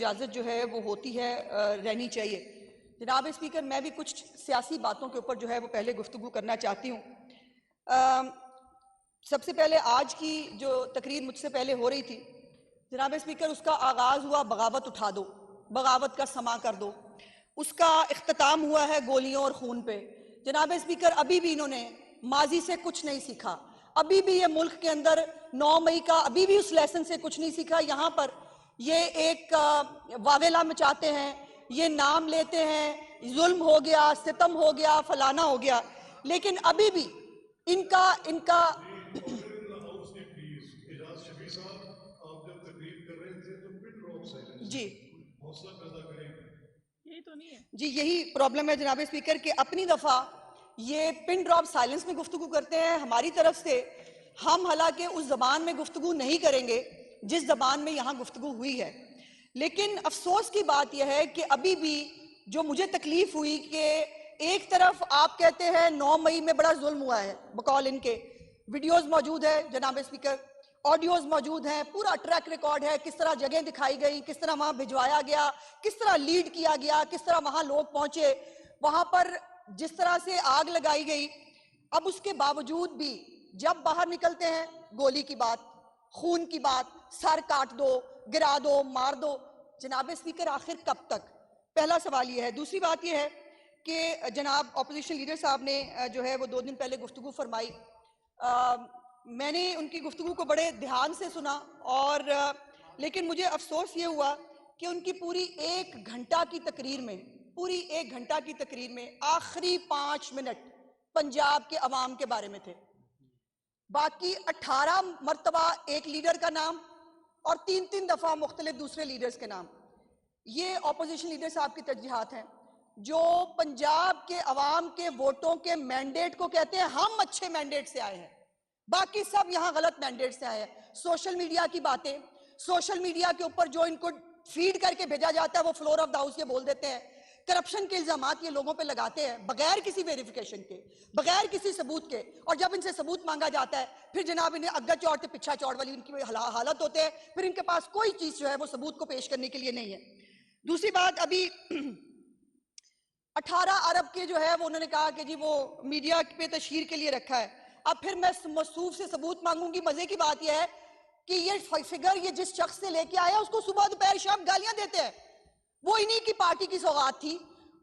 इजाज़त जो है वो होती है रहनी चाहिए। जनाब स्पीकर, मैं भी कुछ सियासी बातों के ऊपर जो है वो पहले गुफ्तगू करना चाहती हूँ। सबसे पहले आज की जो तकरीर मुझसे पहले हो रही थी, जनाब स्पीकर, उसका आगाज़ हुआ बगावत उठा दो, बगावत का समा कर दो। उसका इख्तिताम हुआ है गोलियों और खून पे। जनाब स्पीकर, अभी भी इन्होंने माजी से कुछ नहीं सीखा। अभी भी ये मुल्क के अंदर 9 मई का अभी भी उस लेसन से कुछ नहीं सीखा। यहाँ पर ये एक वावेला मचाते हैं, ये नाम लेते हैं, जुल्म हो गया, सितम हो गया, फलाना हो गया, लेकिन अभी भी इनका जी जी यही प्रॉब्लम है जनाब स्पीकर कि अपनी दफा ये पिन ड्रॉप साइलेंस में गुफ्तगू करते हैं हमारी तरफ से। हम हालांकि उस जबान में गुफ्तगू नहीं करेंगे जिस जबान में यहाँ गुफ्तगू हुई है, लेकिन अफसोस की बात यह है कि अभी भी जो मुझे तकलीफ हुई कि एक तरफ आप कहते हैं 9 मई में बड़ा जुल्म हुआ है, बकौल इनके वीडियोस मौजूद है जनाब स्पीकर, ऑडियोज मौजूद हैं, पूरा ट्रैक रिकॉर्ड है, किस तरह जगह दिखाई गई, किस तरह वहां भिजवाया गया, किस तरह लीड किया गया, किस तरह वहां लोग पहुंचे, वहां पर जिस तरह से आग लगाई गई। अब उसके बावजूद भी जब बाहर निकलते हैं गोली की बात, खून की बात, सर काट दो, गिरा दो, मार दो। जनाब स्पीकर, आखिर कब तक? पहला सवाल यह है। दूसरी बात यह है कि जनाब अपोजिशन लीडर साहब ने जो है वो 2 दिन पहले गुफ्तगू फरमाई। मैंने उनकी गुफ्तगू को बड़े ध्यान से सुना और लेकिन मुझे अफसोस ये हुआ कि उनकी पूरी 1 घंटा की तकरीर में, पूरी 1 घंटा की तकरीर में आखिरी 5 मिनट पंजाब के अवाम के बारे में थे। बाकी 18 मरतबा एक लीडर का नाम और 3-3 दफा मुख्तलिफ दूसरे लीडर्स के नाम। ये अपोजिशन लीडर साहब की तरजीहात हैं जो पंजाब के अवाम के वोटों के मैंडेट को कहते हैं हम अच्छे मैंडेट से आए हैं, बाकी सब यहाँ गलत मैंडेट से आए हैं। सोशल मीडिया की बातें, सोशल मीडिया के ऊपर जो इनको फीड करके भेजा जाता है वो फ्लोर ऑफ द हाउस ये बोल देते हैं। करप्शन के इल्जामात ये लोगों पे लगाते हैं बगैर किसी वेरिफिकेशन के, बगैर किसी सबूत के, और जब इनसे सबूत मांगा जाता है फिर जनाब इन्हें अग्गा चौड़ से पिछा चौड़ वाली इनकी हालत होते हैं, फिर इनके पास कोई चीज जो है वो सबूत को पेश करने के लिए नहीं है। दूसरी बात, अभी 18 अरब के जो है वो उन्होंने कहा कि जी वो मीडिया पे तशहीर के लिए रखा है। अब फिर मैं मसूफ से सबूत मांगूंगी। मजे की बात यह है कि ये फिगर ये जिस शख्स से लेके आया उसको सुबह दोपहर शाम गालियां देते हैं, वो इन्हीं की पार्टी की सौगात थी।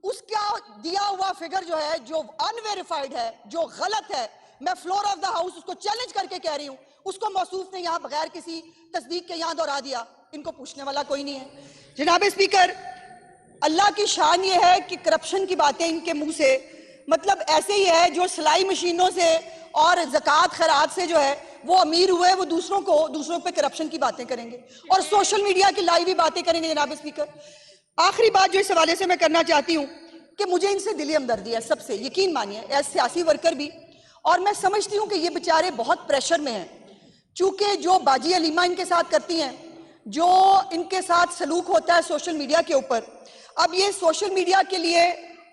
उसका दिया हुआ फिगर जो है, जो अनवेरिफाइड है, जो गलत है, मैं फ्लोर ऑफ द हाउस उसको चैलेंज करके कह रही हूं, उसको मौसूफ ने यहां बगैर किसी तस्दीक के यहां दोहरा दिया। इनको पूछने वाला कोई नहीं है। जनाब स्पीकर, अल्लाह की शान ये है कि करप्शन की बातें इनके मुंह से मतलब ऐसे ही है जो सिलाई मशीनों से और ज़कात खैरात से जो है वो अमीर हुए, वो दूसरों पे करप्शन की बातें करेंगे और सोशल मीडिया की लाइव ही बातें करेंगे। जनाब स्पीकर, आखिरी बात जो इस हवाले से मैं करना चाहती हूँ कि मुझे इनसे दिली हमदर्दी है सबसे, यकीन मानिए, एज सियासी वर्कर भी, और मैं समझती हूँ कि ये बेचारे बहुत प्रेशर में हैं, चूंकि जो बाजी अलीमा इनके साथ करती हैं, जो इनके साथ सलूक होता है सोशल मीडिया के ऊपर। अब ये सोशल मीडिया के लिए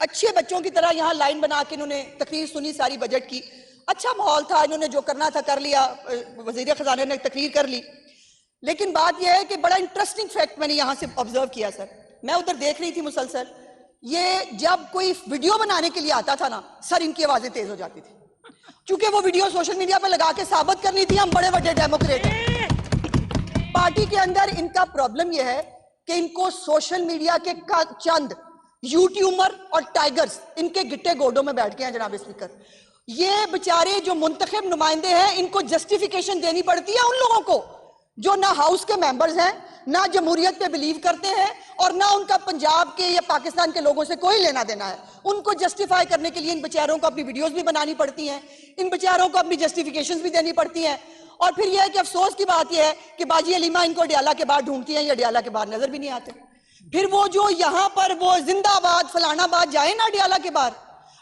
अच्छे बच्चों की तरह यहाँ लाइन बना के इन्होंने तकरीर सुनी सारी बजट की, अच्छा माहौल था, इन्होंने जो करना था कर लिया, वजीर खजाना ने तकरीर कर ली। लेकिन बात यह है कि बड़ा इंटरेस्टिंग फैक्ट मैंने यहाँ से ऑब्जर्व किया सर, मैं उधर देख रही थी मुसलसल, ये जब कोई वीडियो बनाने के लिए आता था ना सर, इनकी आवाजें तेज हो जाती थी, क्योंकि वो वीडियो सोशल मीडिया पर लगा के साबित करनी थी हम बड़े बड़े डेमोक्रेट हैं। पार्टी के अंदर इनका प्रॉब्लम यह है कि इनको सोशल मीडिया के चंद यूट्यूबर और टाइगर्स इनके गिट्टे गोडों में बैठ गए हैं। जनाब स्पीकर, ये बेचारे जो मुंतखब नुमाइंदे हैं, इनको जस्टिफिकेशन देनी पड़ती है उन लोगों को जो ना हाउस के मेंबर्स हैं, ना जमहूरियत पे बिलीव करते हैं, और ना उनका पंजाब के या पाकिस्तान के लोगों से कोई लेना देना है। उनको जस्टिफाई करने के लिए इन बेचारों को अपनी वीडियोस भी बनानी पड़ती हैं, इन बेचारों को अपनी जस्टिफिकेशंस भी देनी पड़ती हैं। और फिर यह है कि अफसोस की बात यह है कि बाजी अलीमा इनको अडियाला के बाहर ढूंढती हैं, या अडियाला के बाहर नजर भी नहीं आते। फिर वो जो यहाँ पर वो जिंदाबाद फलानाबाद जाए ना अडियाला के बाहर,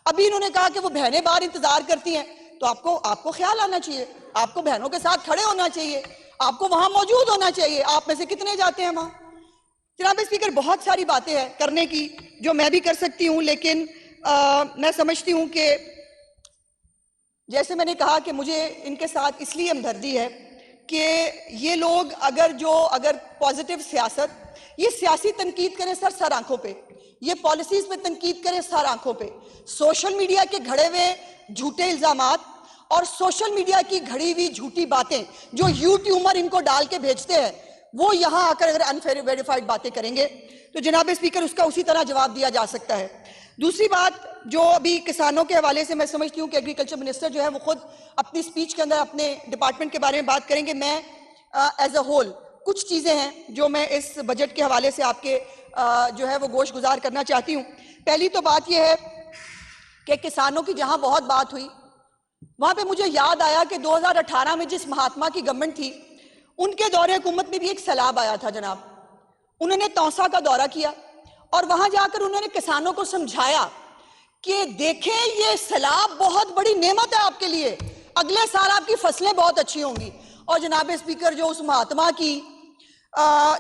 अभी इन्होंने कहा कि वो बहनें बाहर इंतजार करती हैं, तो आपको ख्याल आना चाहिए, आपको बहनों के साथ खड़े होना चाहिए, आपको वहां मौजूद होना चाहिए। आप में से कितने जाते हैं वहां? जनाब स्पीकर, बहुत सारी बातें हैं करने की जो मैं भी कर सकती हूं, लेकिन मैं समझती हूं कि जैसे मैंने कहा कि मुझे इनके साथ इसलिए हमदर्दी है कि ये लोग अगर पॉजिटिव सियासत, ये सियासी तनकीद करें सर आंखों पे, ये पॉलिसीज पे तनकीद करें सर आंखों पे, सोशल मीडिया के घड़े हुए झूठे इल्जामात और सोशल मीडिया की घड़ी हुई झूठी बातें जो यूट्यूबर इनको डाल के भेजते हैं, वो यहां आकर अगर अनवेरिफाइड बातें करेंगे तो जनाब स्पीकर उसका उसी तरह जवाब दिया जा सकता है। दूसरी बात जो अभी किसानों के हवाले से मैं समझती हूँ कि एग्रीकल्चर मिनिस्टर जो है वो खुद अपनी स्पीच के अंदर अपने डिपार्टमेंट के बारे में बात करेंगे। मैं एज अ होल कुछ चीज़ें हैं जो मैं इस बजट के हवाले से आपके जो है वो गोश गुजार करना चाहती हूँ। पहली तो बात यह है कि किसानों की जहाँ बहुत बात हुई वहाँ पे मुझे याद आया कि 2018 में जिस महात्मा की गवर्नमेंट थी उनके दौरे हुकूमत में भी एक सैलाब आया था जनाब। उन्होंने तौसा का दौरा किया और वहां जाकर उन्होंने किसानों को समझाया कि देखें ये सैलाब बहुत बड़ी नेमत है आपके लिए, अगले साल आपकी फसलें बहुत अच्छी होंगी। और जनाब स्पीकर जो उस महात्मा की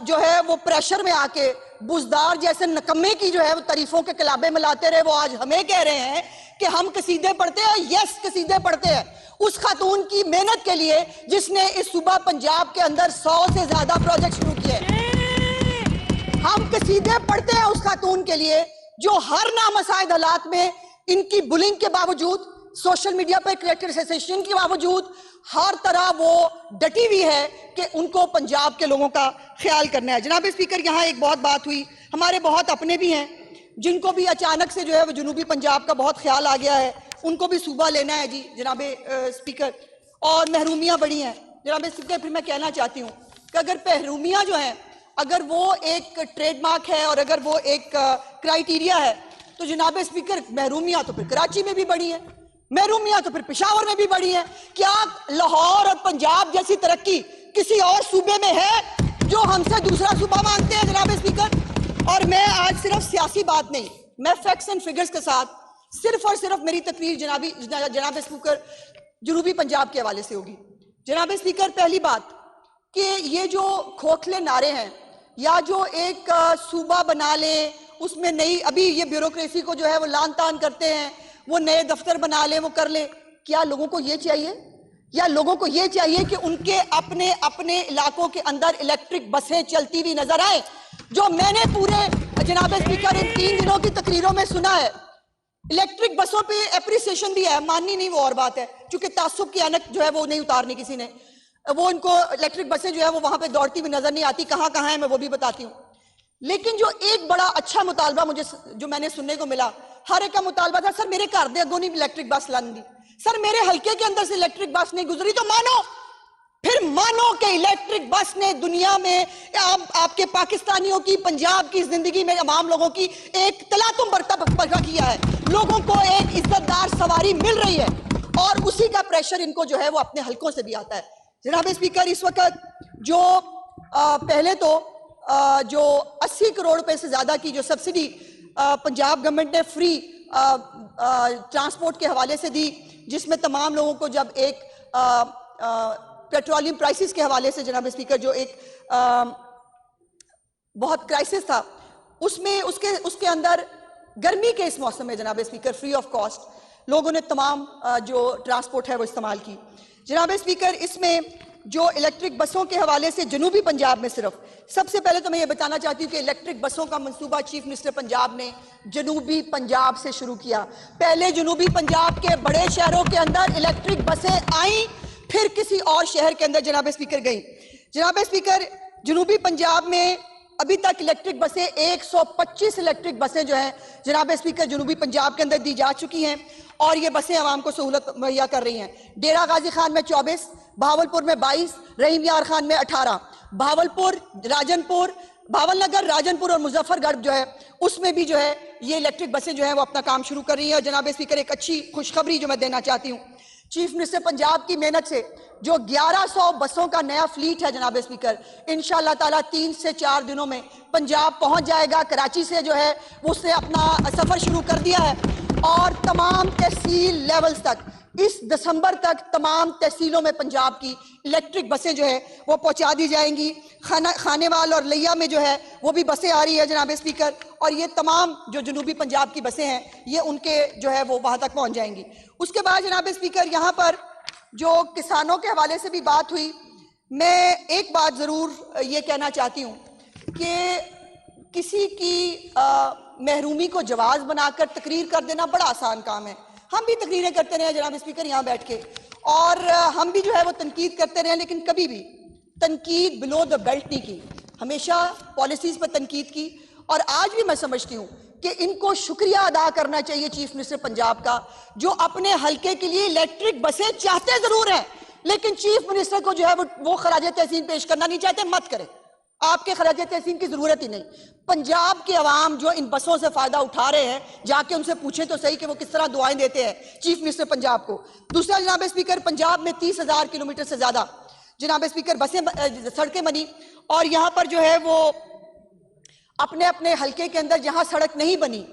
जो है वो प्रेशर में आके बुजदार जैसे नकम्मे की जो है वो तारीफों के कलाबे मिलाते रहे, वो आज हमें कह रहे हैं कि हम कसीदे पढ़ते हैं। यस, कसीदे पढ़ते हैं उस खातून की मेहनत के लिए जिसने इस सूबा पंजाब के अंदर 100 से ज्यादा प्रोजेक्ट शुरू किए। हम कसीदे पढ़ते हैं उस खातून के लिए जो हर नामसाइद हालात में इनकी बुलिंग के बावजूद, सोशल मीडिया पर क्रिटिसाइजेशन के बावजूद हर तरह वो डटी हुई है कि उनको पंजाब के लोगों का ख्याल करना है। जनाब स्पीकर, यहाँ एक बहुत बात हुई, हमारे बहुत अपने भी हैं जिनको भी अचानक से जो है वो जनूबी पंजाब का बहुत ख्याल आ गया है, उनको भी सूबा लेना है जी जनाब स्पीकर, और महरूमियाँ बड़ी हैं। जनाब स्पीकर, फिर मैं कहना चाहती हूँ कि अगर महरूमियाँ जो हैं अगर वो एक ट्रेडमार्क है और अगर वो एक क्राइटेरिया है तो जनाब स्पीकर महरूमियाँ तो फिर कराची में भी बड़ी हैं, महरूमियाँ तो फिर पेशावर में भी बड़ी हैं। क्या लाहौर और पंजाब जैसी तरक्की किसी और सूबे में है जो हमसे दूसरा सूबा मांगते हैं जनाब स्पीकर? और मैं आज सिर्फ सियासी बात नहीं, मैं फैक्ट्स एंड फिगर्स के साथ सिर्फ और सिर्फ मेरी तकरीर जनाब स्पीकर जनूबी पंजाब के हवाले से होगी। जनाब स्पीकर, पहली बात कि ये जो खोखले नारे हैं या जो एक सूबा बना ले उसमें नई, अभी ये ब्यूरोक्रेसी को जो है वो लान तान करते हैं, वो नए दफ्तर बना ले, वो कर ले, क्या लोगों को ये चाहिए? या लोगों को ये चाहिए कि उनके अपने अपने इलाकों के अंदर इलेक्ट्रिक बसें चलती हुई नजर आए? जो मैंने पूरे जनाब स्पीकर इन 3 दिनों की तकरीरों में सुना है, इलेक्ट्रिक बसों पे एप्रिसिएशन भी है, माननी नहीं वो और बात है, क्योंकि तासुब की ऐनक जो है वो नहीं उतारनी किसी ने, वो इनको इलेक्ट्रिक बसें जो है वो वहां पे दौड़ती हुई नजर नहीं आती, कहां कहां है मैं वो भी बताती हूँ। लेकिन जो एक बड़ा अच्छा मुतालबा मुझे जो मैंने सुनने को मिला, हर एक का मुतालबा था, सर मेरे घर दे अगों नहीं इलेक्ट्रिक बस लानी, सर मेरे हल्के के अंदर से इलेक्ट्रिक बस नहीं गुजरी, तो मानो, फिर मानो कि इलेक्ट्रिक बस ने दुनिया में आपके पाकिस्तानियों की, पंजाब की जिंदगी में आम लोगों की एक तलातुम बर्ता किया है, लोगों को एक इज्जतदार सवारी मिल रही है और उसी का प्रेशर इनको जो है वो अपने हल्कों से भी आता है। जनाब स्पीकर, इस वक्त जो पहले तो जो 80 करोड़ रुपए से ज्यादा की जो सब्सिडी पंजाब गवर्नमेंट ने फ्री ट्रांसपोर्ट के हवाले से दी, जिसमें तमाम लोगों को जब एक पेट्रोलियम प्राइसेस के हवाले से जनाब स्पीकर जो एक बहुत क्राइसिस था, उसमें उसके अंदर गर्मी के इस मौसम में जनाब स्पीकर फ्री ऑफ कॉस्ट लोगों ने तमाम जो ट्रांसपोर्ट है वो इस्तेमाल की। जनाब स्पीकर, इसमें जो इलेक्ट्रिक बसों के हवाले से जनूबी पंजाब में सिर्फ, सबसे पहले तो मैं ये बताना चाहती हूँ कि इलेक्ट्रिक बसों का मंसूबा चीफ मिनिस्टर पंजाब ने जनूबी पंजाब से शुरू किया। पहले जनूबी पंजाब के बड़े शहरों के अंदर इलेक्ट्रिक बसें आई, फिर किसी और शहर के अंदर जनाब स्पीकर गई। जनाब स्पीकर, जनूबी पंजाब में अभी तक इलेक्ट्रिक बसें 125 इलेक्ट्रिक बसें जो हैं जनाब स्पीकर जनूबी पंजाब के अंदर दी जा चुकी हैं और ये बसें आवाम को सहूलत मुहैया कर रही हैं। डेरा गाजी खान में 24, भावलपुर में 22, रहीम यार खान में 18, भावलपुर, राजनपुर, भावलनगर, राजनपुर और मुजफ्फरगढ़ जो है उसमें भी जो है ये इलेक्ट्रिक बसें जो है वो अपना काम शुरू कर रही हैं। और जनाब स्पीकर, एक अच्छी खुशखबरी जो मैं देना चाहती हूँ, चीफ मिनिस्टर पंजाब की मेहनत से जो 1100 बसों का नया फ्लीट है जनाब स्पीकर, इंशाअल्लाह ताला 3 से 4 दिनों में पंजाब पहुंच जाएगा। कराची से जो है उसने अपना सफर शुरू कर दिया है और तमाम तहसील लेवल्स तक इस दिसंबर तक तमाम तहसीलों में पंजाब की इलेक्ट्रिक बसें जो है वो पहुंचा दी जाएंगी। खानेवाल और लिया में जो है वो भी बसें आ रही है जनाब स्पीकर, और ये तमाम जो जनूबी पंजाब की बसें हैं ये उनके जो है वो वहां तक पहुंच जाएंगी। उसके बाद जनाब स्पीकर, यहाँ पर जो किसानों के हवाले से भी बात हुई, मैं एक बात जरूर ये कहना चाहती हूँ कि किसी की महरूमी को जवाज बनाकर तकरीर कर देना बड़ा आसान काम है। हम भी तकरीरें करते रहे जनाब स्पीकर यहाँ बैठ के, और हम भी जो है वो तनकीद करते रहे, लेकिन कभी भी तनकीद बिलो द बेल्ट नहीं की, हमेशा पॉलिसीज पर तनकीद की। और आज भी मैं समझती हूँ कि इनको शुक्रिया अदा करना चाहिए चीफ मिनिस्टर पंजाब का, जो अपने हल्के के लिए इलेक्ट्रिक बसें चाहते जरूर हैं, लेकिन चीफ मिनिस्टर को जो है वो खराज तहसीन पेश करना नहीं चाहते। मत करें, आपके खराज तहसीन की जरूरत ही नहीं। पंजाब के अवाम जो इन बसों से फायदा उठा रहे हैं, जाके उनसे पूछें तो सही कि वो किस तरह दुआएं देते हैं चीफ मिनिस्टर पंजाब को। दूसरा जनाब स्पीकर, पंजाब में 30,000 किलोमीटर से ज्यादा जनाब स्पीकर बसें सड़कें बनी, और यहां पर जो है वो अपने अपने हल्के के अंदर जहां सड़क नहीं बनी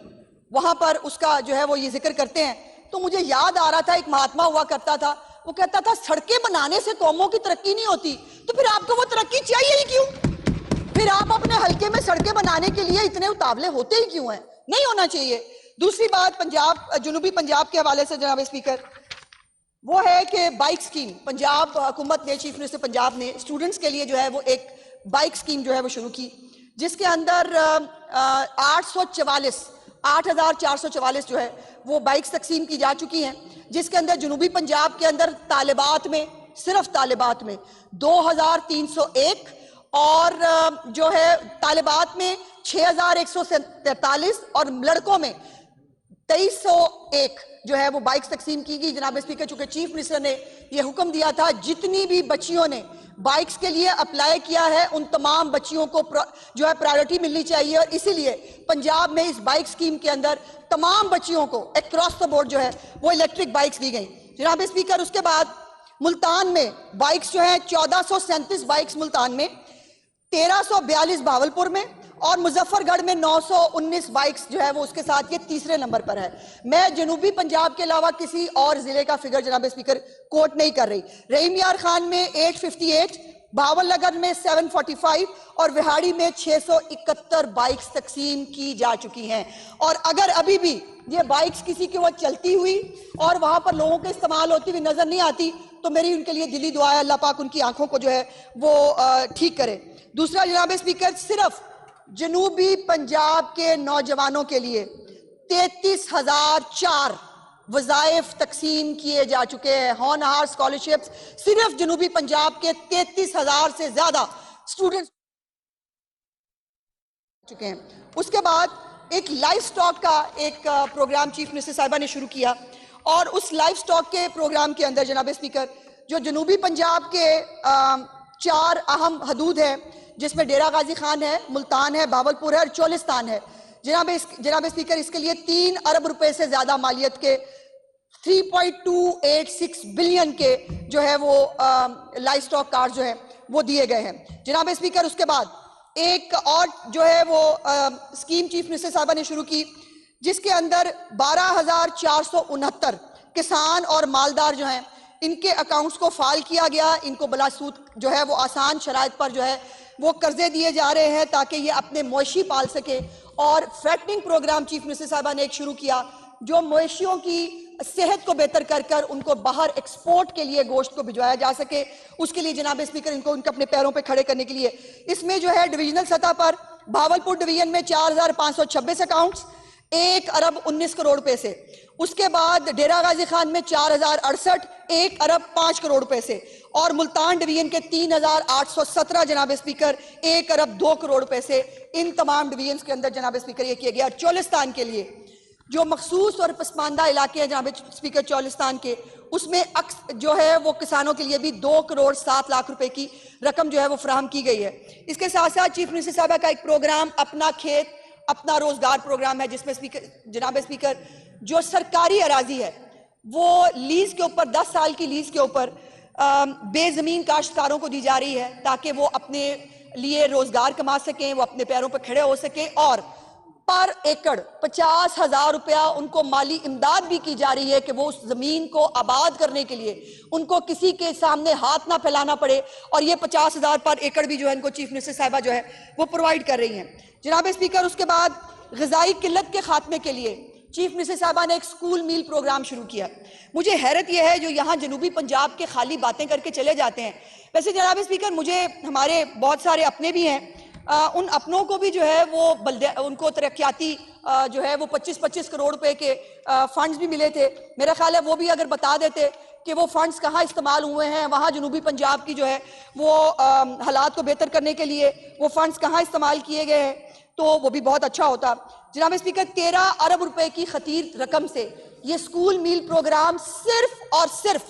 वहां पर उसका जो है वो ये जिक्र करते हैं। तो मुझे याद आ रहा था, एक महात्मा हुआ करता था, वो कहता था सड़कें बनाने से कौमों की तरक्की नहीं होती, तो फिर आपको वो तरक्की चाहिए ही क्यों? फिर आप अपने हल्के में सड़कें बनाने के लिए इतने उतावले होते ही क्यों हैं? नहीं होना चाहिए। दूसरी बात पंजाब, जुनूबी पंजाब के हवाले से जनाब स्पीकर, वो है कि बाइक स्कीम पंजाब हुकूमत ने, चीफ मिनिस्टर पंजाब ने स्टूडेंट्स के लिए जो है वो एक बाइक स्कीम जो है वो शुरू की, जिसके अंदर 8,444 जो है वो बाइक्स तकसीम की जा चुकी हैं, जिसके अंदर जुनूबी पंजाब के अंदर तालिबात में, सिर्फ तालिबात में 2,301, और जो है तालिबात में 6,143, और लड़कों में 2,301 जो है वो बाइक्स तकसीम की गई। जनाब स्पीकर, चूंकि चीफ मिनिस्टर ने यह हुक्म दिया था जितनी भी बच्चियों ने बाइक्स के लिए अप्लाई किया है उन तमाम बच्चियों को जो है प्रायोरिटी मिलनी चाहिए, और इसीलिए पंजाब में इस बाइक स्कीम के अंदर तमाम बच्चियों को अक्रॉस द बोर्ड जो है वो इलेक्ट्रिक बाइक्स दी गई। जनाब स्पीकर, उसके बाद मुल्तान में बाइक्स जो है 1437 बाइक्स मुल्तान में, 1342 भावलपुर में, और मुजफ्फरगढ़ में 919 बाइक्स जो है वो उसके साथ ये तीसरे नंबर पर है। मैं जनूबी पंजाब के अलावा किसी और जिले का फिगर जनाब स्पीकर कोट नहीं कर रही। रहीम यार खान में 858, भावलनगर में 745 और विहाड़ी में 671 बाइक्स तकसीम की जा चुकी हैं। और अगर अभी भी ये बाइक्स किसी के वो चलती हुई और वहां पर लोगों के इस्तेमाल होती हुई नजर नहीं आती, तो मेरी उनके लिए दिली दुआ है, अल्लाह पाक उनकी आंखों को जो है वो ठीक करे। दूसरा जनाब स्पीकर, सिर्फ जनूबी पंजाब के नौजवानों के लिए 33,004 वज़ाइफ तकसीम किए जा चुके हैं। होनहार स्कॉलरशिप्स सिर्फ जनूबी पंजाब के 33,000 से ज्यादा स्टूडेंट्स चुके हैं। उसके बाद एक लाइफ स्टॉक का एक प्रोग्राम चीफ मिनिस्टर साहिबा ने शुरू किया, और उस लाइफ स्टॉक के प्रोग्राम के अंदर जनाब स्पीकर, जो जनूबी पंजाब के 4 अहम हदूद हैं, जिसमें डेरा गाजी खान है, मुल्तान है, भावलपुर है और चोलिस्तान है। जनाब स्पीकर, इसके लिए 3 अरब रुपए से ज्यादा मालियत के 3.286 बिलियन के जो है वो लाइफ स्टॉक कार्ड जो है वो दिए गए हैं। जनाब स्पीकर, उसके बाद एक और जो है वो स्कीम चीफ मिनिस्टर साहबा ने शुरू की, जिसके अंदर 12,469 किसान और मालदार जो हैं इनके अकाउंट्स को फाल किया गया। इनको बला सूद जो है वो आसान शराइत पर जो है वो कर्जे दिए जा रहे हैं ताकि ये अपने मवेशी पाल सके। और फैटनिंग प्रोग्राम चीफ मिनिस्टर साहबा ने एक शुरू किया, जो मवेशियों की सेहत को बेहतर कर कर उनको बाहर एक्सपोर्ट के लिए गोश्त को भिजवाया जा सके। उसके लिए जनाब स्पीकर, इनको उनके अपने पैरों पे खड़े करने के लिए इसमें जो है डिविजनल सतह पर भावलपुर डिवीजन में 4,526 अकाउंट्स 1 अरब 19 करोड़ रुपए से। उसके बाद डेरा गाजी खान में 4,068 1 अरब 5 करोड़ रुपए से, और मुल्तान डिवीजन के 3,817 जनाब स्पीकर 1 अरब 2 करोड़ रुपए से। इन तमाम डिवीजन के अंदर जनाब स्पीकर ये किया गया। चोलिस्तान के लिए जो मखसूस और पसमानदा इलाके हैं जनाब स्पीकर चोलिस्तान के, उसमें जो है वो किसानों के लिए भी 2 करोड़ 7 लाख रुपए की रकम जो है वो फराहम की गई है। इसके साथ साथ चीफ मिनिस्टर साहबा का एक प्रोग्राम अपना खेत अपना रोजगार प्रोग्राम है, जिसमें जनाब स्पीकर जो सरकारी अराजी है वो लीज के ऊपर 10 साल की लीज के ऊपर बेजमीन काश्तकारों को दी जा रही है, ताकि वो अपने लिए रोजगार कमा सकें, वो अपने पैरों पर खड़े हो सके। और पर एकड़ 50,000 रुपया उनको माली इमदाद भी की जा रही है कि वो उस जमीन को आबाद करने के लिए उनको किसी के सामने हाथ ना फैलाना पड़े, और ये 50,000 पर एकड़ भी जो है इनको चीफ मिनिस्टर साहिबा जो है वो प्रोवाइड कर रही हैं। जनाब स्पीकर, उसके बाद ग़िज़ाई किल्लत के खात्मे के लिए चीफ मिनिस्टर साहबा ने एक स्कूल मील प्रोग्राम शुरू किया। मुझे हैरत यह है जो यहाँ जनूबी पंजाब के खाली बातें करके चले जाते हैं। वैसे जनाब स्पीकर, मुझे हमारे बहुत सारे अपने भी हैं, उन अपनों को भी जो है वो उनको तरक्याती जो है वो 25-25 करोड़ रुपए के फंड्स भी मिले थे। मेरा ख्याल है वो भी अगर बता देते कि वो फंड्स कहाँ इस्तेमाल हुए हैं, वहाँ जनूबी पंजाब की जो है वो हालात को बेहतर करने के लिए वो फंड्स कहाँ इस्तेमाल किए गए हैं, तो वो भी बहुत अच्छा होता। जनाब स्पीकर, 13 अरब रुपए की खतीर रकम से ये स्कूल मील प्रोग्राम सिर्फ और सिर्फ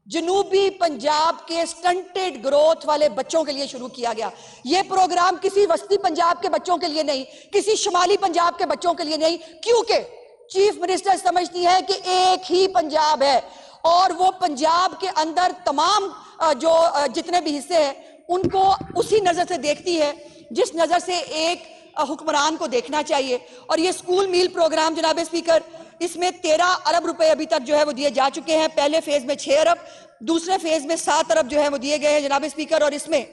जनूबी पंजाब के स्टंटेड ग्रोथ वाले बच्चों के लिए शुरू किया गया। यह प्रोग्राम किसी वस्ती पंजाब के बच्चों के लिए नहीं, किसी शुमाली पंजाब के बच्चों के लिए नहीं, क्योंकि चीफ मिनिस्टर समझती है कि एक ही पंजाब है और वो पंजाब के अंदर तमाम जो जितने भी हिस्से हैं उनको उसी नजर से देखती है जिस नजर से एक हुक्मरान को देखना चाहिए। और ये स्कूल मील प्रोग्राम जनाब स्पीकर, इसमें 13 अरब रुपए अभी तक जो है वो दिए जा चुके हैं। पहले फेज में 6 अरब, दूसरे फेज में 7 अरब जो है वो दिए गए हैं जनाब स्पीकर, और इसमें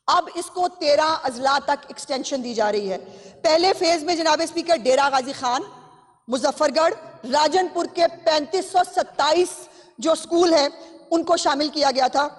अब इसको 13 अजला तक एक्सटेंशन दी जा रही है। पहले फेज में जनाब स्पीकर डेरा गाजी खान, मुजफ्फरगढ़, राजनपुर के 3527 जो स्कूल हैं उनको शामिल किया गया था।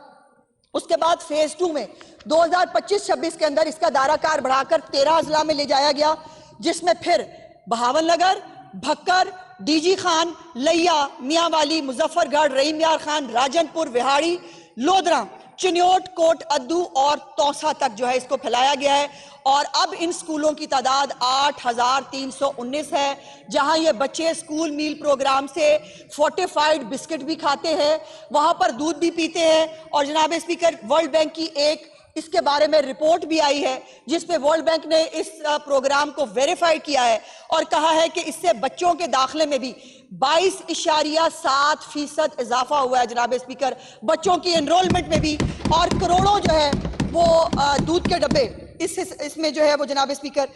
उसके बाद फेज 2 में 2025-26 के अंदर इसका दायराकार बढ़ाकर 13 अजला में ले जाया गया, जिसमें फिर बहावलनगर, भक्कर, डीजी खान, लैया, मियांवाली, मुजफ्फरगढ़, रहीम यार खान, राजनपुर, विहाड़ी, लोधरा, चिन्योट, कोट अद्दू और तौसा तक जो है इसको फैलाया गया है। और अब इन स्कूलों की तादाद 8319 है, जहां ये बच्चे स्कूल मील प्रोग्राम से फोर्टिफाइड बिस्किट भी खाते हैं, वहां पर दूध भी पीते हैं। और जनाब स्पीकर, वर्ल्ड बैंक की एक इसके बारे में रिपोर्ट भी आई है जिसपे वर्ल्ड बैंक ने इस प्रोग्राम को वेरीफाइड किया है और कहा है कि इससे बच्चों के दाखिले में भी 22.7% इजाफा हुआ है जनाब स्पीकर, बच्चों की एनरोलमेंट में भी, और करोड़ों जो है वो दूध के डब्बे इसमें जो है वो जनाब स्पीकर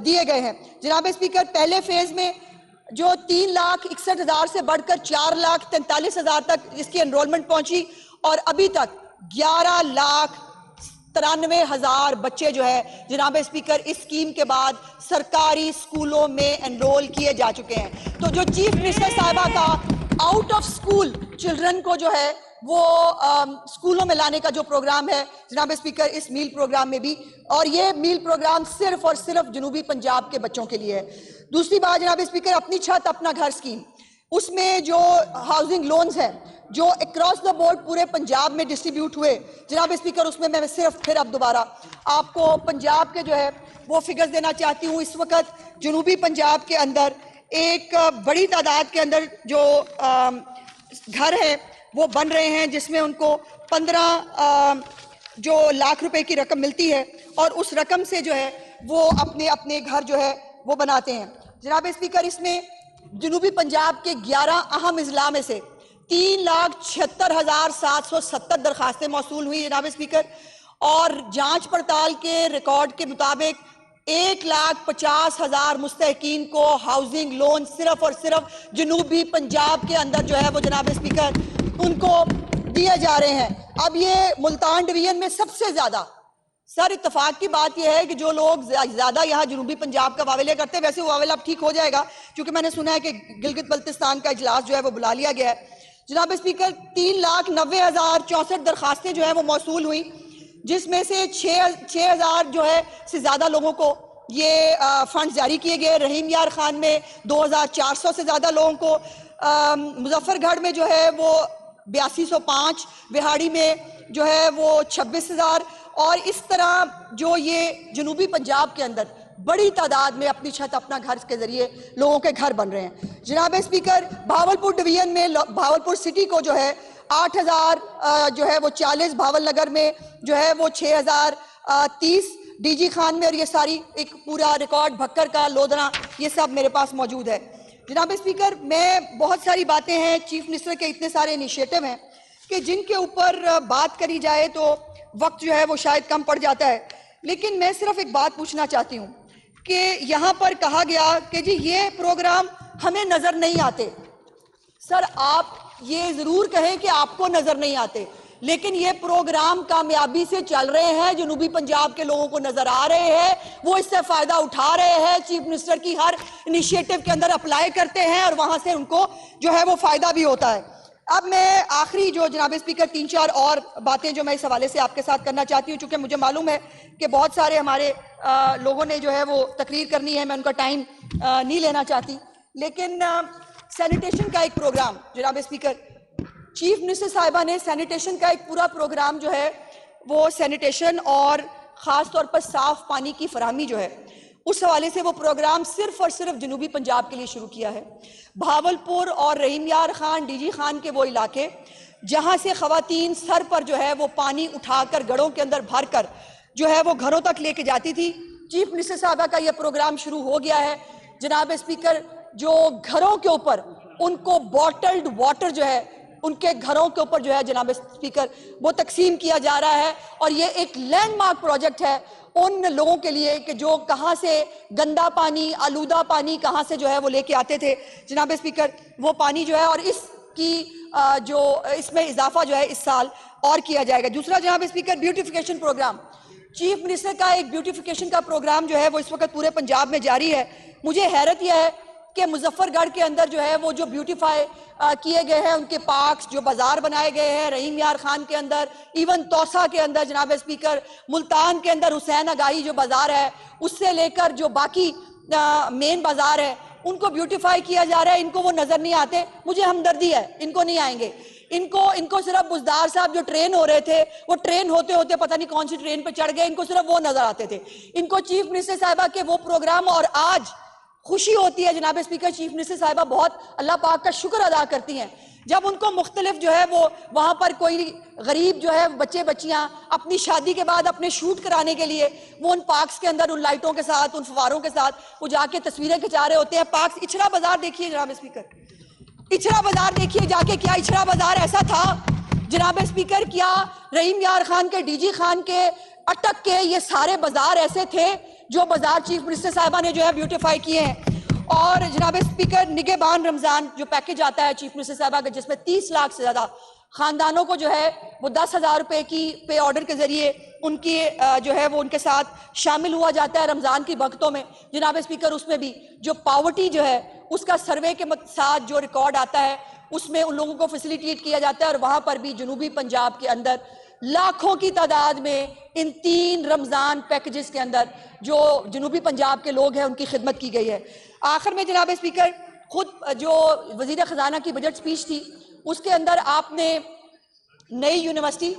दिए गए हैं। जनाब स्पीकर, पहले फेज में जो 3,61,000 से बढ़कर 4,43,000 तक इसकी एनरोलमेंट पहुंची और अभी तक 11,93,000 बच्चे जो है जनाब स्पीकर इस स्कीम के बाद सरकारी स्कूलों में एनरोल किए जा चुके हैं। तो जो चीफ मिनिस्टर साहिबा का आउट ऑफ स्कूल चिल्ड्रन को जो है वो स्कूलों में लाने का जो प्रोग्राम है जनाब स्पीकर, इस मील प्रोग्राम में भी, और ये मील प्रोग्राम सिर्फ और सिर्फ जनूबी पंजाब के बच्चों के लिए है। दूसरी बात जनाब स्पीकर, अपनी छत अपना घर स्कीम, उसमें जो हाउसिंग लोन्स हैं जो अक्रॉस द बोर्ड पूरे पंजाब में डिस्ट्रीब्यूट हुए जनाब स्पीकर, उसमें मैं सिर्फ फिर अब दोबारा आपको पंजाब के जो है वो फिगर्स देना चाहती हूँ। इस वक्त जनूबी पंजाब के अंदर एक बड़ी तादाद के अंदर जो घर है वो बन रहे हैं, जिसमें उनको 15 जो लाख रुपए की रकम मिलती है और उस रकम से जो है वो अपने अपने घर जो है वो बनाते हैं। जनाब स्पीकर, इसमें जनूबी पंजाब के 11 अहम अजला में से 3,76,770 दरखास्तें मौसूल हुई जनाब स्पीकर, और जांच पड़ताल के रिकॉर्ड के मुताबिक 1,50,000 मुस्तहकीन को हाउसिंग लोन सिर्फ और सिर्फ जनूबी पंजाब के अंदर जो है वो जनाब स्पीकर उनको दिए जा रहे हैं। अब ये मुल्तान डिवीजन में सबसे ज्यादा, सर इत्तेफाक की बात यह है कि जो लोग ज्यादा यहाँ जनूबी पंजाब का वावेला करते हैं, वैसे वो वावेला अब ठीक हो जाएगा क्योंकि मैंने सुना है कि गिलगित बल्तिस्तान का इजलास जो है वो बुला लिया गया है। जनाब स्पीकर, 3,90,064 दरखास्तें जो है वो मौसूल हुई, जिसमें से 6,000 जो है से ज्यादा लोगों को ये फंड जारी किए गए। रहीम यार खान में 2,400 से ज्यादा लोगों को, मुजफ्फरगढ़ में जो है वो 8205, विहाड़ी में जो है वो 26,000, और इस तरह जो ये जनूबी पंजाब के अंदर बड़ी तादाद में अपनी छत अपना घर के जरिए लोगों के घर बन रहे हैं। जनाब स्पीकर, भावलपुर डिवीजन में भावलपुर सिटी को जो है 8,000 जो है वो 40, भावलनगर में जो है वो 6,030, डीजी खान में, और ये सारी एक पूरा रिकॉर्ड भक्कर का, लोधरा, ये सब मेरे पास मौजूद है। जनाब स्पीकर, मैं बहुत सारी बातें हैं, चीफ मिनिस्टर के इतने सारे इनिशिएटिव हैं कि जिनके ऊपर बात करी जाए तो वक्त जो है वो शायद कम पड़ जाता है, लेकिन मैं सिर्फ एक बात पूछना चाहती हूँ कि यहाँ पर कहा गया कि जी ये प्रोग्राम हमें नजर नहीं आते। सर आप ये जरूर कहें कि आपको नजर नहीं आते, लेकिन ये प्रोग्राम कामयाबी से चल रहे हैं, जनूबी पंजाब के लोगों को नजर आ रहे हैं, वो इससे फायदा उठा रहे हैं, चीफ मिनिस्टर की हर इनिशिएटिव के अंदर अप्लाई करते हैं और वहां से उनको जो है वो फायदा भी होता है। अब मैं आखिरी जो जनाब स्पीकर 3-4 और बातें जो मैं इस हवाले से आपके साथ करना चाहती हूँ, चूंकि मुझे मालूम है कि बहुत सारे हमारे लोगों ने जो है वो तकरीर करनी है, मैं उनका टाइम नहीं लेना चाहती, लेकिन सैनिटेशन का एक प्रोग्राम जनाब स्पीकर, चीफ मिनिस्टर साहिबा ने सैनिटेशन का एक पूरा प्रोग्राम जो है वो सैनिटेशन और ख़ास तौर पर साफ़ पानी की फराहमी जो है उस हवाले से वो प्रोग्राम सिर्फ और सिर्फ जनूबी पंजाब के लिए शुरू किया है। भावलपुर और रहीम यार खान, डीजी खान के वो इलाके जहाँ से ख़वातीन सर पर जो है वो पानी उठाकर गढ़ों के अंदर भर कर जो है वो घरों तक लेके जाती थी, चीफ मिनिस्टर साहिबा का ये प्रोग्राम शुरू हो गया है। जनाब स्पीकर, जो घरों के ऊपर उनको बॉटल्ड वाटर जो है उनके घरों के ऊपर जो है जनाब स्पीकर वो तकसीम किया जा रहा है, और ये एक लैंडमार्क प्रोजेक्ट है उन लोगों के लिए कि जो कहां से गंदा पानी, आलूदा पानी कहां से जो है वो लेके आते थे जनाब स्पीकर, वो पानी जो है, और इसकी जो इसमें इजाफा जो है इस साल और किया जाएगा। दूसरा जनाब speaker, beautification programme, chief minister का एक ब्यूटिफिकेशन का प्रोग्राम जो है वो इस वक्त पूरे पंजाब में जारी है। मुझे हैरत यह है कि मुजफ्फरगढ़ के अंदर जो है वो जो ब्यूटीफाई किए गए हैं उनके पार्क्स, जो बाजार बनाए गए हैं रहीम यार खान के अंदर, इवन तौसा के अंदर जनाब स्पीकर, मुल्तान के अंदर हुसैन अगाही जो बाजार है उससे लेकर जो बाकी मेन बाजार है उनको ब्यूटीफाई किया जा रहा है। इनको वो नजर नहीं आते, मुझे हमदर्दी है, इनको नहीं आएंगे। इनको सिर्फ बुजदार साहब जो ट्रेन हो रहे थे वो ट्रेन होते होते पता नहीं कौन सी ट्रेन पे चढ़ गए, इनको सिर्फ वो नजर आते थे। इनको चीफ मिनिस्टर साहिबा के वो प्रोग्राम, और आज खुशी होती है जनाब स्पीकर, चीफ मिनिस्टर साहिबा बहुत अल्लाह पाक का शुक्र अदा करती हैं जब उनको मुख्तलिफ जो है वो वहाँ पर कोई गरीब जो है बच्चे बच्चियाँ अपनी शादी के बाद अपने शूट कराने के लिए वो उन पार्क्स के अंदर उन लाइटों के साथ, उन फवारों के साथ वो जाके तस्वीरें खिंचा रहे होते हैं। पार्क्स, इचरा बाजार देखिए जनाब स्पीकर, इचरा बाजार देखिए जाके, क्या इचरा बाजार ऐसा था जनाब स्पीकर? क्या रहीम यार खान के, डीजी खान के अटक के ये सारे बाजार ऐसे थे जो बाजार चीफ मिनिस्टर साहिबा ने जो है ब्यूटीफाई किए हैं? और जनाब स्पीकर, निगहबान रमजान जो पैकेज आता है चीफ मिनिस्टर साहिबा का, जिसमें 30 लाख से ज्यादा खानदानों को जो है वो 10,000 रुपए की पे ऑर्डर के जरिए उनकी जो है वो उनके साथ शामिल हुआ जाता है रमजान की वक्तों में जनाब स्पीकर। उसमें भी जो पावर्टी जो है उसका सर्वे के साथ जो रिकॉर्ड आता है उसमें उन लोगों को फैसिलिटेट किया जाता है, और वहां पर भी जनूबी पंजाब के अंदर लाखों की तादाद में इन 3 रमजान पैकेजेस के अंदर जो जनूबी पंजाब के लोग हैं उनकी खिदमत की गई है। आखिर में जनाब स्पीकर, खुद जो वजीर खजाना की बजट स्पीच थी उसके अंदर आपने नई यूनिवर्सिटी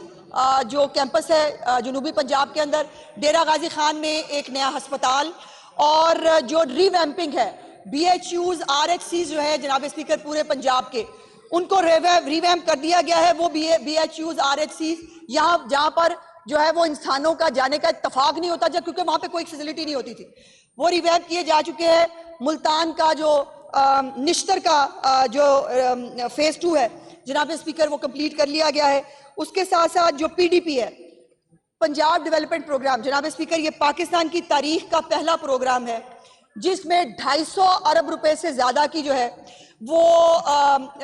जो कैंपस है जनूबी पंजाब के अंदर, डेरा गाजी खान में एक नया अस्पताल, और जो रिवैम्पिंग है BHUs RHCs जो है जनाब स्पीकर पूरे पंजाब के, उनको रिवैम्प कर दिया गया है। वो BHUs RHCs यहाँ जहाँ पर जो है वो इंसानों का जाने का इत्तफाक नहीं होता, जब क्योंकि वहाँ पे कोई फैसिलिटी नहीं होती थी, वो रिवैम्प किए जा चुके हैं। मुल्तान का जो निश्तर का जो फेज 2 है जनाब स्पीकर वो कंप्लीट कर लिया गया है। उसके साथ साथ जो PDP है, पंजाब डेवलपमेंट प्रोग्राम जनाब स्पीकर, ये पाकिस्तान की तारीख का पहला प्रोग्राम है जिसमें 250 अरब रुपए से ज्यादा की जो है वो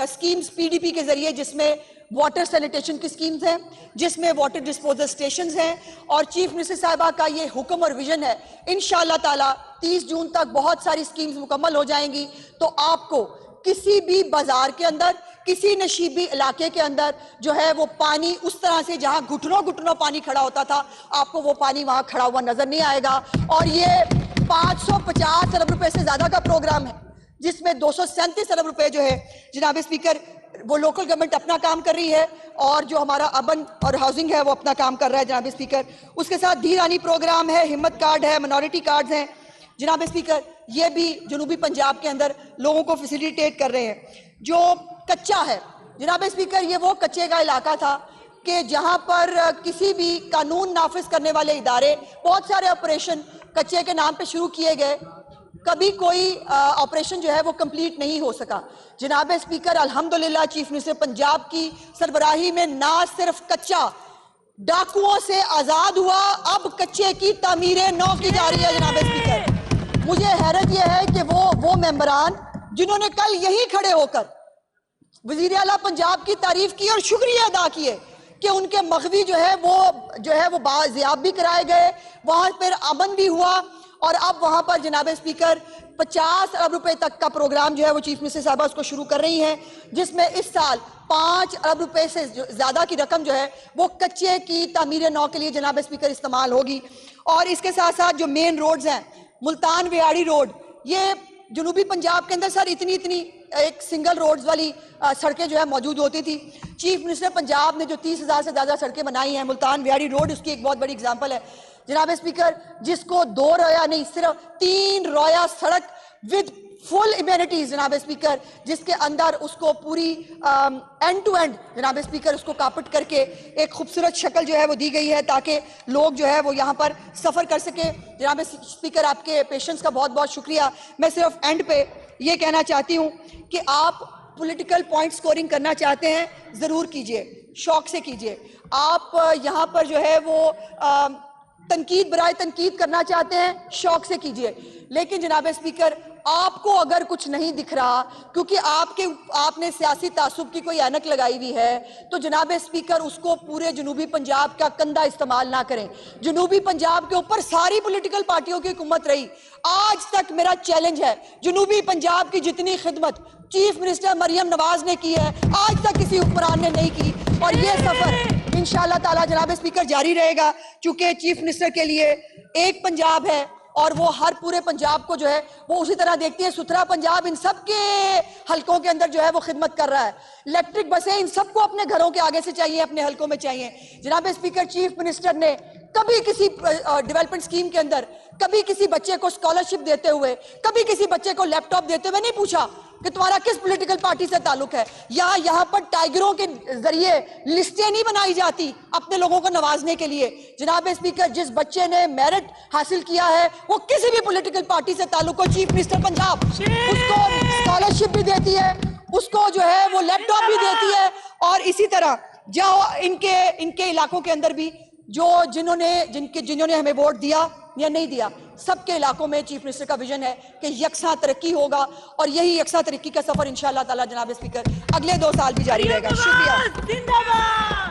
स्कीम्स PDP के जरिए, जिसमें वाटर सैनिटेशन की स्कीम्स हैं, जिसमें वाटर डिस्पोजल स्टेशंस हैं, और चीफ मिनिस्टर साहिबा का ये हुक्म और विजन है इंशाअल्लाह ताला 30 जून तक बहुत सारी स्कीम्स मुकम्मल हो जाएंगी। तो आपको किसी भी बाजार के अंदर, किसी नशीबी इलाके के अंदर जो है वो पानी उस तरह से जहां घुटनों घुटनों पानी खड़ा होता था, आपको वो पानी वहां खड़ा हुआ नजर नहीं आएगा। और ये 550 अरब रुपए से ज्यादा का प्रोग्राम है जिसमें 237 अरब रुपए जो है जनाब स्पीकर वो लोकल गवर्नमेंट अपना काम कर रही है, और जो हमारा अर्बन और हाउसिंग है वो अपना काम कर रहा है जनाब स्पीकर। उसके साथ धीरानी प्रोग्राम है, हिम्मत कार्ड है, मिनॉरिटी कार्ड्स हैं जनाब स्पीकर, ये भी जनूबी पंजाब के अंदर लोगों को फैसिलिटेट कर रहे हैं। जो कच्चा है जनाब स्पीकर, ये वो कच्चे का इलाका था कि जहां पर किसी भी कानून नाफिज करने वाले इदारे, बहुत सारे ऑपरेशन कच्चे के नाम पे शुरू किए गए, कभी कोई ऑपरेशन जो है वो कंप्लीट नहीं हो सका। जनाब स्पीकर, अल्हम्दुलिल्लाह चीफ मिनिस्टर पंजाब की सरबराही में ना सिर्फ कच्चा डाकुओं से आजाद हुआ, अब कच्चे की तामीरें नौ की जा रही है जनाब स्पीकर। मुझे हैरत यह है कि वो मेंबरान जिन्होंने कल यही खड़े होकर वजीर आला पंजाब की तारीफ की और शुक्रिया अदा किए कि उनके मगवी जो है वो बाजियाब भी कराए गए, वहां पर अमन भी हुआ और अब वहां पर जनाब स्पीकर 50 अरब रुपए तक का प्रोग्राम जो है वो चीफ मिनिस्टर साहबा उसको शुरू कर रही हैं, जिसमें इस साल 5 अरब रुपए से ज्यादा की रकम जो है वो कच्चे की तामीर नौ के लिए जनाब स्पीकर इस्तेमाल होगी। और इसके साथ साथ जो मेन रोड्स हैं, मुल्तान वियाड़ी रोड, ये जनूबी पंजाब के अंदर सर इतनी एक सिंगल रोड्स वाली सड़कें जो है मौजूद होती थी। चीफ मिनिस्टर पंजाब ने जो 30,000 से ज्यादा सड़कें बनाई हैं, मुल्तान वियाड़ी रोड उसकी एक बहुत बड़ी एग्जांपल है जनाब स्पीकर, जिसको 2 रोया नहीं सिर्फ 3 रोया सड़क विद फुल इम्यूनिटीज जनाब स्पीकर, जिसके अंदर उसको पूरी एंड टू एंड जनाब स्पीकर उसको कापट करके एक खूबसूरत शक्ल जो है वो दी गई है ताकि लोग जो है वो यहाँ पर सफर कर सके। जनाब स्पीकर आपके पेशेंस का बहुत बहुत शुक्रिया। मैं सिर्फ एंड पे ये कहना चाहती हूँ कि आप पॉलिटिकल पॉइंट स्कोरिंग करना चाहते हैं जरूर कीजिए, शौक से कीजिए। आप यहाँ पर जो है वो तनकीद बराए तनकीद करना चाहते हैं, शौक से कीजिए। लेकिन जनाब स्पीकर आपको अगर कुछ नहीं दिख रहा क्योंकि आपने सियासी तासुब की कोई ऐनक लगाई हुई है, तो जनाब स्पीकर उसको पूरे जनूबी पंजाब का कंधा इस्तेमाल ना करें। जनूबी पंजाब के ऊपर सारी पॉलिटिकल पार्टियों की हुकूमत रही। आज तक मेरा चैलेंज है, जनूबी पंजाब की जितनी खिदमत चीफ मिनिस्टर मरियम नवाज ने की है, आज तक किसी हुक्मरान ने नहीं की। और ये सफर इंशाअल्लाह ताला जनाब स्पीकर जारी रहेगा, चूंकि चीफ मिनिस्टर के लिए एक पंजाब है और वो हर पूरे पंजाब को जो है वो उसी तरह देखती है। सुथरा पंजाब इन सब के हलकों के अंदर जो है वो खिदमत कर रहा है। इलेक्ट्रिक बसें इन सबको अपने घरों के आगे से चाहिए, अपने हलकों में चाहिए। जनाब स्पीकर चीफ मिनिस्टर ने कभी किसी डेवलपमेंट स्कीम के अंदर, कभी किसी बच्चे को स्कॉलरशिप देते हुए, कभी किसी बच्चे को लैपटॉप देते हुए नहीं पूछा कि तुम्हारा किस पॉलिटिकल पार्टी से ताल्लुक है। यहाँ पर टाइगरों के जरिए लिस्टें नहीं बनाई जाती अपने लोगों को नवाजने के लिए। जनाब स्पीकर, जिस बच्चे ने मेरिट हासिल किया है वो किसी भी पॉलिटिकल पार्टी से ताल्लुक हो, चीफ मिनिस्टर पंजाब उसको स्कॉलरशिप भी देती है, उसको जो है वो लैपटॉप भी देती है। और इसी तरह जो इनके इलाकों के अंदर भी जिन्होंने हमें वोट दिया या नहीं दिया, सबके इलाकों में चीफ मिनिस्टर का विजन है कि यकसा तरक्की होगा और यही यकसा तरक्की का सफर इंशाअल्लाह ताला जनाब स्पीकर अगले 2 साल भी जारी रहेगा। शुक्रिया।